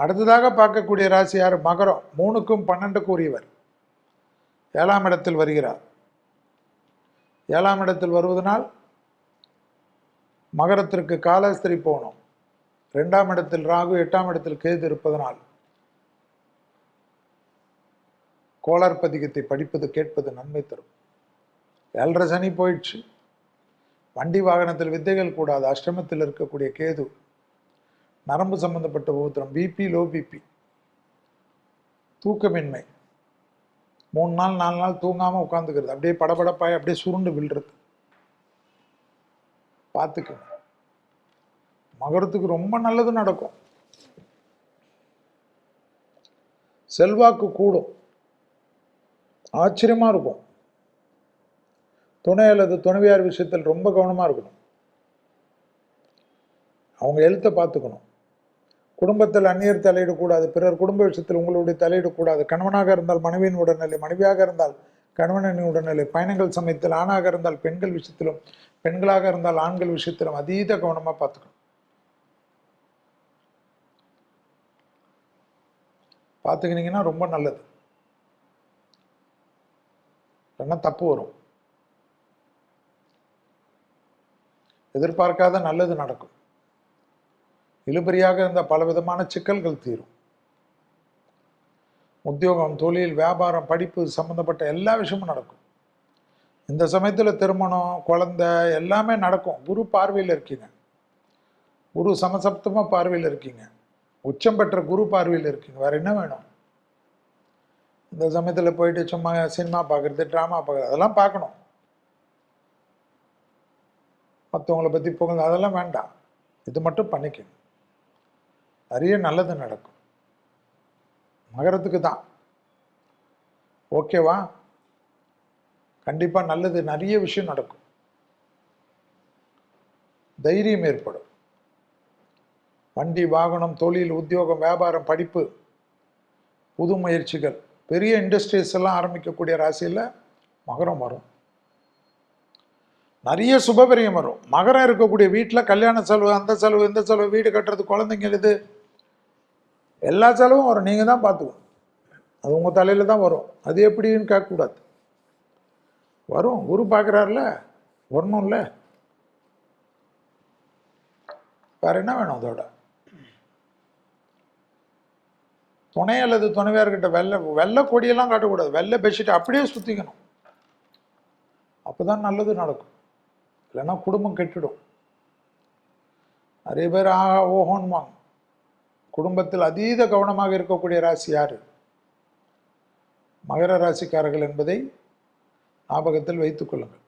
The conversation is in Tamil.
அடுத்ததாக பார்க்கக்கூடிய ராசி யார்? மகரம். 3க்கும் 12க்கும் உரியவர். 7ஆம் இடத்தில் வருகிறார். 7ஆம் இடத்தில் வருவதனால் மகரத்திற்கு காலஸ்திரி போகணும். 2ஆம் இடத்தில் ராகு, 8ஆம் இடத்தில் கேது இருப்பதனால் கோளார் பதிகத்தை படிப்பது கேட்பது நன்மை தரும். 7.5 சனி போயிடுச்சு. வண்டி வாகனத்தில் வித்தைகள் கூடாது. அஷ்டமத்தில் இருக்கக்கூடிய கேது நரம்பு சம்பந்தப்பட்ட உபத்திரம், பிபி, லோ பிபி, தூக்கமின்மை, 3 நாள் 4 நாள் தூங்காமல் உட்காந்துக்கிறது, அப்படியே படபடப்பாய் அப்படியே சுருண்டு விழுறது. பார்த்துக்கங்க. மகரத்துக்கு ரொம்ப நல்லது நடக்கும். செல்வாக்கு கூடும். ஆச்சரியமா இருக்கும். துணை அல்லது துணைவியார் விஷயத்தில் ரொம்ப கவனமா இருக்கணும். அவங்க எழுத்தை பார்த்துக்கணும். குடும்பத்தில் அந்நியர் தலையிடக்கூடாது. பிறர் குடும்ப விஷயத்தில் உங்களுடைய தலையிடக்கூடாது. கணவனாக இருந்தால் மனைவியின் உடல்நிலை, மனைவியாக இருந்தால் கணவனின் உடல்நிலை, பயணங்கள் சமயத்தில் ஆணாக இருந்தால் பெண்கள் விஷயத்திலும், பெண்களாக இருந்தால் ஆண்கள் விஷயத்திலும் அதீத கவனமாக பார்த்துக்கணும். பார்த்துக்கினீங்கன்னா ரொம்ப நல்லது. இல்லைன்னா தப்பு வரும். எதிர்பார்க்காத நல்லது நடக்கும். இழுபறியாக இருந்த பலவிதமான சிக்கல்கள் தீரும். உத்தியோகம், தொழில், வியாபாரம், படிப்பு சம்பந்தப்பட்ட எல்லா விஷயமும் நடக்கும். இந்த சமயத்தில் திருமணம், குழந்தை எல்லாமே நடக்கும். குரு பார்வையில் இருக்கீங்க. குரு சமசப்தமாக பார்வையில் இருக்கீங்க. உச்சம் பெற்ற குரு பார்வையில் இருக்கீங்க. வேற என்ன வேணும்? இந்த சமயத்தில் போயிட்டு சும்மா சினிமா பார்க்குறது, ட்ராமா பார்க்குறது அதெல்லாம் பார்க்கணும். மற்றவங்களை பற்றி போகிறது அதெல்லாம் வேண்டாம். இது மட்டும் பண்ணிக்கணும். நிறைய நல்லது நடக்கும். மகரத்துக்கு தான். ஓகேவா? கண்டிப்பாக நல்லது, நிறைய விஷயம் நடக்கும். தைரியம் ஏற்படும். வண்டி, வாகனம், தொழில், உத்தியோகம், வியாபாரம், படிப்பு, புது முயற்சிகள், பெரிய இண்டஸ்ட்ரீஸ் எல்லாம் ஆரம்பிக்கக்கூடிய ராசியில் மகரம் வரும். நிறைய சுபபரியம் வரும். மகரம் இருக்கக்கூடிய வீட்டில் கல்யாண செலவு, அந்த செலவு, இந்த செலவு, வீடு கட்டுறது, குழந்தைங்க, இது எல்லா செலவும் வரும். நீங்கள் தான் பார்த்துக்கணும். அது உங்கள் தலையில் தான் வரும். அது எப்படின்னு கேட்கக்கூடாது. வரும். குரு பார்க்குறாருல, வரணும்ல. வேற என்ன வேணும்? அதோட துணை அல்லது துணைவியார்கிட்ட வெள்ளை கொடியெல்லாம் காட்டக்கூடாது. வெள்ளை பெட்ஷீட் அப்படியே சுற்றிக்கணும். அப்போதான் நல்லது நடக்கும். இல்லைன்னா குடும்பம் கெட்டுடும். நிறைய பேர் ஆஹா ஓஹோன்வாங்க. குடும்பத்தில் அதீத கவனமாக இருக்கக்கூடிய ராசி யாரு? மகர ராசிக்காரர்கள் என்பதை ஞாபகத்தில் வைத்துக் கொள்ளுங்கள்.